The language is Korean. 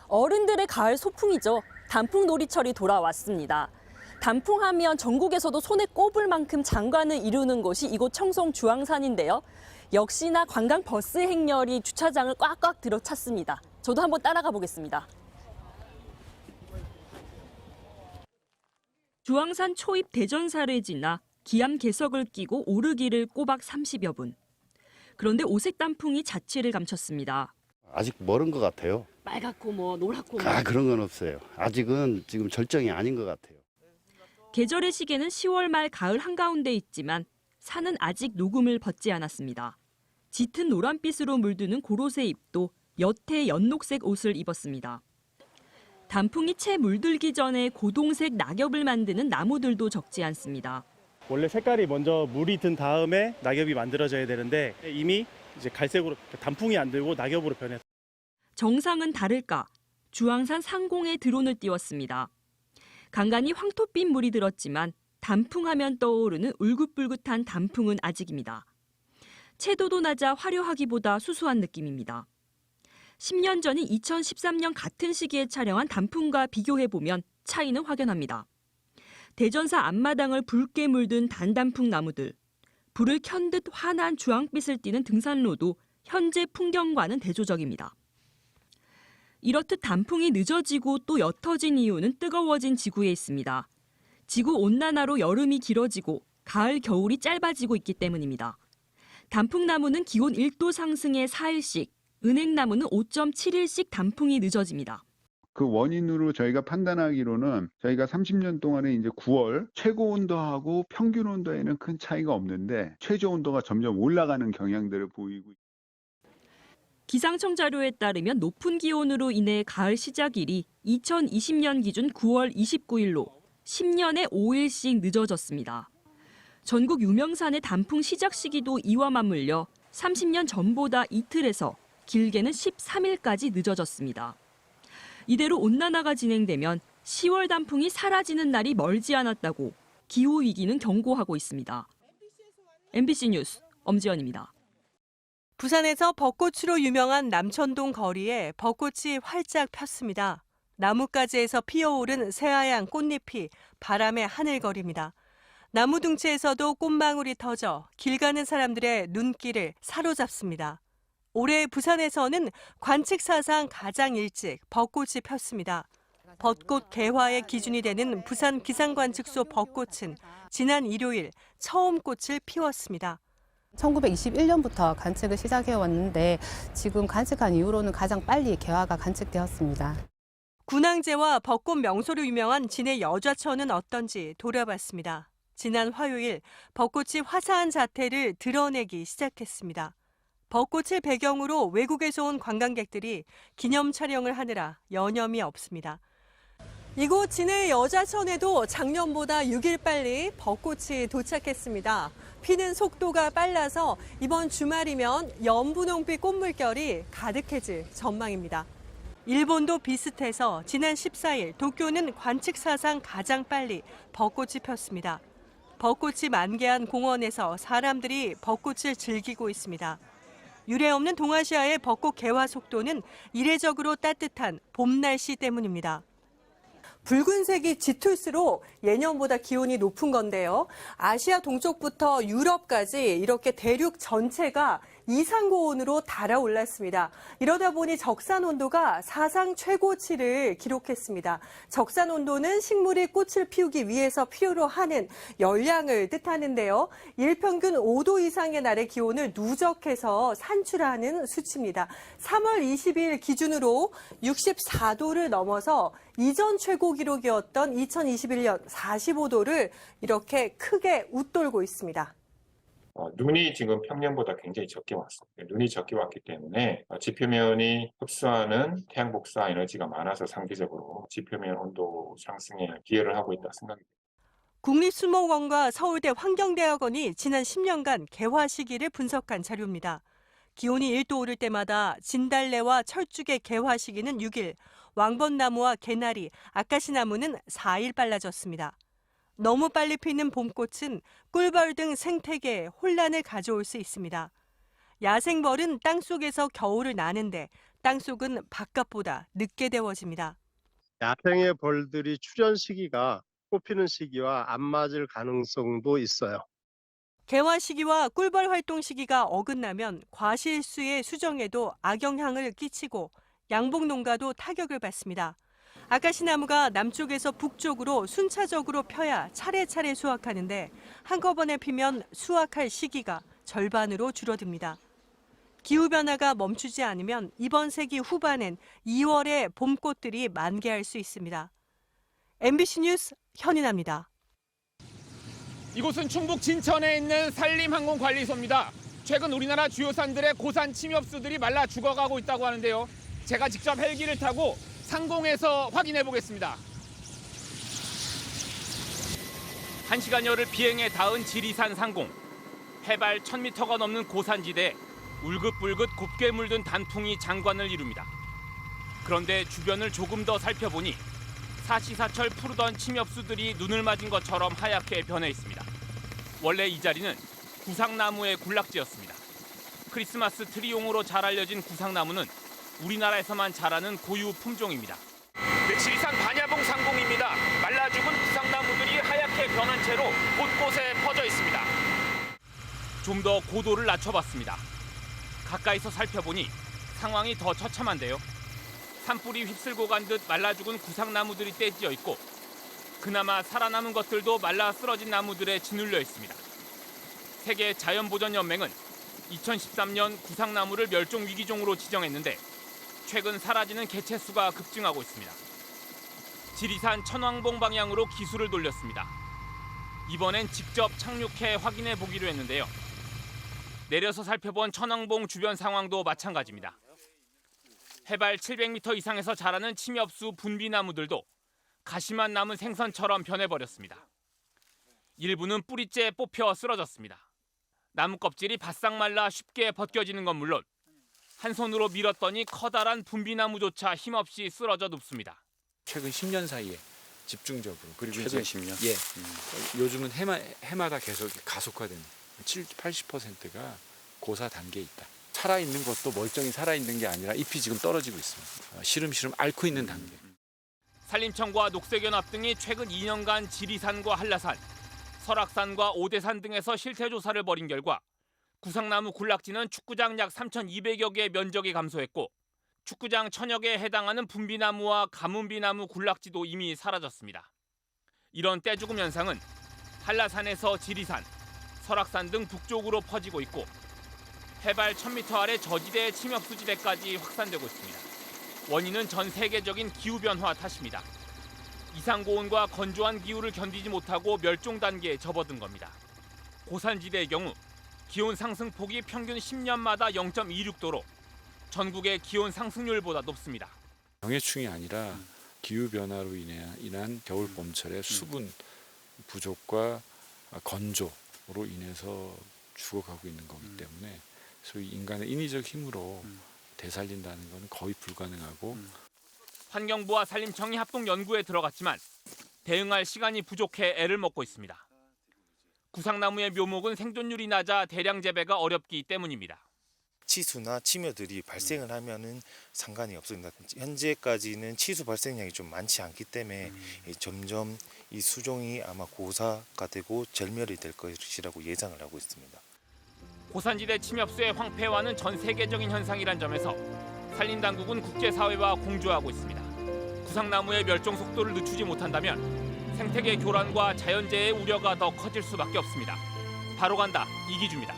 어른들의 가을 소풍이죠. 단풍 놀이철이 돌아왔습니다. 단풍하면 전국에서도 손에 꼽을 만큼 장관을 이루는 곳이 이곳 청송 주황산인데요. 역시나 관광 버스 행렬이 주차장을 꽉꽉 들어찼습니다. 저도 한번 따라가 보겠습니다. 주황산 초입 대전사를 지나 기암 개석을 끼고 오르기를 꼬박 30여 분. 그런데 오색 단풍이 자취를 감췄습니다. 아직 멀은 것 같아요. 빨갛고 노랗고 그런 건 없어요. 아직은 지금 절정이 아닌 것 같아요. 계절의 시계는 10월 말 가을 한가운데 있지만 산은 아직 녹음을 벗지 않았습니다. 짙은 노란빛으로 물드는 고로쇠 잎도 여태 연녹색 옷을 입었습니다. 단풍이 채 물들기 전에 고동색 낙엽을 만드는 나무들도 적지 않습니다. 원래 색깔이 먼저 물이 든 다음에 낙엽이 만들어져야 되는데 이미 이제 갈색으로 단풍이 안 들고 낙엽으로 변해서. 정상은 다를까 주황산 상공에 드론을 띄웠습니다. 간간히 황토빛 물이 들었지만 단풍하면 떠오르는 울긋불긋한 단풍은 아직입니다. 채도도 낮아 화려하기보다 수수한 느낌입니다. 10년 전인 2013년 같은 시기에 촬영한 단풍과 비교해보면 차이는 확연합니다. 대전사 앞마당을 붉게 물든 단단풍 나무들, 불을 켠 듯 환한 주황빛을 띠는 등산로도 현재 풍경과는 대조적입니다. 이렇듯 단풍이 늦어지고 또 옅어진 이유는 뜨거워진 지구에 있습니다. 지구 온난화로 여름이 길어지고 가을, 겨울이 짧아지고 있기 때문입니다. 단풍나무는 기온 1도 상승에 4일씩, 은행나무는 5.7일씩 단풍이 늦어집니다. 그 원인으로 저희가 판단하기로는 저희가 30년 동안에 이제 9월 최고 온도하고 평균 온도에는 큰 차이가 없는데 최저 온도가 점점 올라가는 경향들을 보이고 있습니다. 기상청 자료에 따르면 높은 기온으로 인해 가을 시작일이 2020년 기준 9월 29일로 10년에 5일씩 늦어졌습니다. 전국 유명산의 단풍 시작 시기도 이와 맞물려 30년 전보다 이틀에서 길게는 13일까지 늦어졌습니다. 이대로 온난화가 진행되면 10월 단풍이 사라지는 날이 멀지 않았다고 기후위기는 경고하고 있습니다. MBC 뉴스 엄지연입니다. 부산에서 벚꽃으로 유명한 남천동 거리에 벚꽃이 활짝 폈습니다. 나뭇가지에서 피어오른 새하얀 꽃잎이 바람에 하늘거립니다. 나무 둥치에서도 꽃망울이 터져 길 가는 사람들의 눈길을 사로잡습니다. 올해 부산에서는 관측 사상 가장 일찍 벚꽃이 폈습니다. 벚꽃 개화의 기준이 되는 부산 기상관측소 벚꽃은 지난 일요일 처음 꽃을 피웠습니다. 1921년부터 관측을 시작해 왔는데 지금 관측한 이후로는 가장 빨리 개화가 관측되었습니다. 군항제와 벚꽃 명소로 유명한 진해 여좌천은 어떤지 돌아봤습니다. 지난 화요일 벚꽃이 화사한 자태를 드러내기 시작했습니다. 벚꽃을 배경으로 외국에서 온 관광객들이 기념 촬영을 하느라 여념이 없습니다. 이곳 진해 여좌천에도 작년보다 6일 빨리 벚꽃이 도착했습니다. 피는 속도가 빨라서 이번 주말이면 연분홍빛 꽃물결이 가득해질 전망입니다. 일본도 비슷해서 지난 14일 도쿄는 관측 사상 가장 빨리 벚꽃이 폈습니다. 벚꽃이 만개한 공원에서 사람들이 벚꽃을 즐기고 있습니다. 유례없는 동아시아의 벚꽃 개화 속도는 이례적으로 따뜻한 봄 날씨 때문입니다. 붉은색이 짙을수록 예년보다 기온이 높은 건데요. 아시아 동쪽부터 유럽까지 이렇게 대륙 전체가 이상고온으로 달아올랐습니다. 이러다 보니 적산 온도가 사상 최고치를 기록했습니다. 적산 온도는 식물이 꽃을 피우기 위해서 필요로 하는 열량을 뜻하는데요. 일평균 5도 이상의 날의 기온을 누적해서 산출하는 수치입니다. 3월 20일 기준으로 64도를 넘어서 이전 최고 기록이었던 2021년 45도를 이렇게 크게 웃돌고 있습니다. 눈이 지금 평년보다 굉장히 적게 왔습니다. 눈이 적게 왔기 때문에 지표면이 흡수하는 태양 복사 에너지가 많아서 상대적으로 지표면 온도 상승에 기여를 하고 있다 생각합니다. 국립수목원과 서울대 환경대학원이 지난 10년간 개화 시기를 분석한 자료입니다. 기온이 1도 오를 때마다 진달래와 철쭉의 개화 시기는 6일, 왕벚나무와 개나리, 아카시나무는 4일 빨라졌습니다. 너무 빨리 피는 봄꽃은 꿀벌 등 생태계에 혼란을 가져올 수 있습니다. 야생벌은 땅속에서 겨울을 나는데 땅속은 바깥보다 늦게 데워집니다. 야생의 벌들이 출현 시기가 꽃피는 시기와 안 맞을 가능성도 있어요. 개화 시기와 꿀벌 활동 시기가 어긋나면 과실수의 수정에도 악영향을 끼치고 양봉 농가도 타격을 받습니다. 아카시나무가 남쪽에서 북쪽으로 순차적으로 펴야 차례차례 수확하는데 한꺼번에 피면 수확할 시기가 절반으로 줄어듭니다. 기후변화가 멈추지 않으면 이번 세기 후반엔 2월에 봄꽃들이 만개할 수 있습니다. MBC 뉴스 현인아입니다. 이곳은 충북 진천에 있는 산림항공관리소입니다. 최근 우리나라 주요 산들의 고산 침엽수들이 말라 죽어가고 있다고 하는데요. 제가 직접 헬기를 타고 상공에서 확인해 보겠습니다. 1시간여를 비행에 닿은 지리산 상공. 해발 1000m가 넘는 고산지대에 울긋불긋 곱게 물든 단풍이 장관을 이룹니다. 그런데 주변을 조금 더 살펴보니 사시사철 푸르던 침엽수들이 눈을 맞은 것처럼 하얗게 변해 있습니다. 원래 이 자리는 구상나무의 군락지였습니다. 크리스마스 트리용으로 잘 알려진 구상나무는 우리나라에서만 자라는 고유 품종입니다. 지리산 반야봉 상공입니다. 말라 죽은 구상나무들이 하얗게 변한 채로 곳곳에 퍼져 있습니다. 좀 더 고도를 낮춰봤습니다. 가까이서 살펴보니 상황이 더 처참한데요. 산불이 휩쓸고 간 듯 말라 죽은 구상나무들이 떼지어 있고 그나마 살아남은 것들도 말라 쓰러진 나무들에 짓눌려 있습니다. 세계 자연보전연맹은 2013년 구상나무를 멸종위기종으로 지정했는데 최근 사라지는 개체수가 급증하고 있습니다. 지리산 천왕봉 방향으로 기술을 돌렸습니다. 이번엔 직접 착륙해 확인해 보기로 했는데요. 내려서 살펴본 천왕봉 주변 상황도 마찬가지입니다. 해발 700m 이상에서 자라는 침엽수 분비나무들도 가시만 남은 생선처럼 변해버렸습니다. 일부는 뿌리째 뽑혀 쓰러졌습니다. 나무 껍질이 바싹 말라 쉽게 벗겨지는 건 물론 한 손으로 밀었더니 커다란 분비나무조차 힘없이 쓰러져 눕습니다. 최근 10년 사이에 집중적으로 그리고 최근 이제 10년? 예, 요즘은 해마다 계속 가속화되는 80%가 고사 단계에 있다. 살아있는 것도 멀쩡히 살아있는 게 아니라 잎이 지금 떨어지고 있습니다. 시름시름 앓고 있는 단계. 산림청과 녹색연합 등이 최근 2년간 지리산과 한라산, 설악산과 오대산 등에서 실태조사를 벌인 결과 구상나무 군락지는 축구장 약 3,200여 개의 면적이 감소했고 축구장 1,000여 개에 해당하는 분비나무와 가문비나무 군락지도 이미 사라졌습니다. 이런 떼죽음 현상은 한라산에서 지리산, 설악산 등 북쪽으로 퍼지고 있고 해발 1000m 아래 저지대 침엽수지대까지 확산되고 있습니다. 원인은 전 세계적인 기후변화 탓입니다. 이상고온과 건조한 기후를 견디지 못하고 멸종 단계에 접어든 겁니다. 고산지대의 경우 기온 상승폭이 평균 10년마다 0.26도로 전국의 기온 상승률보다 높습니다. 병해충이 아니라 기후변화로 인한 겨울 봄철의 수분 부족과 건조로 인해서 죽어가고 있는 거기 때문에 소위 인간의 인위적 힘으로 되살린다는 것은 거의 불가능하고 환경부와 산림청이 합동 연구에 들어갔지만 대응할 시간이 부족해 애를 먹고 있습니다. 구상나무의 묘목은 생존율이 낮아 대량 재배가 어렵기 때문입니다. 치수나 침여들이 발생을 하면은 상관이 없습니다. 현재까지는 치수 발생량이 좀 많지 않기 때문에 점점 이 수종이 아마 고사가 되고 절멸이 될 것이라고 예상을 하고 있습니다. 고산지대 침엽수의 황폐화는 전 세계적인 현상이란 점에서 산림당국은 국제사회와 공조하고 있습니다. 구상나무의 멸종 속도를 늦추지 못한다면 생태계 교란과 자연재해의 우려가 더 커질 수밖에 없습니다. 바로 간다 이기주입니다.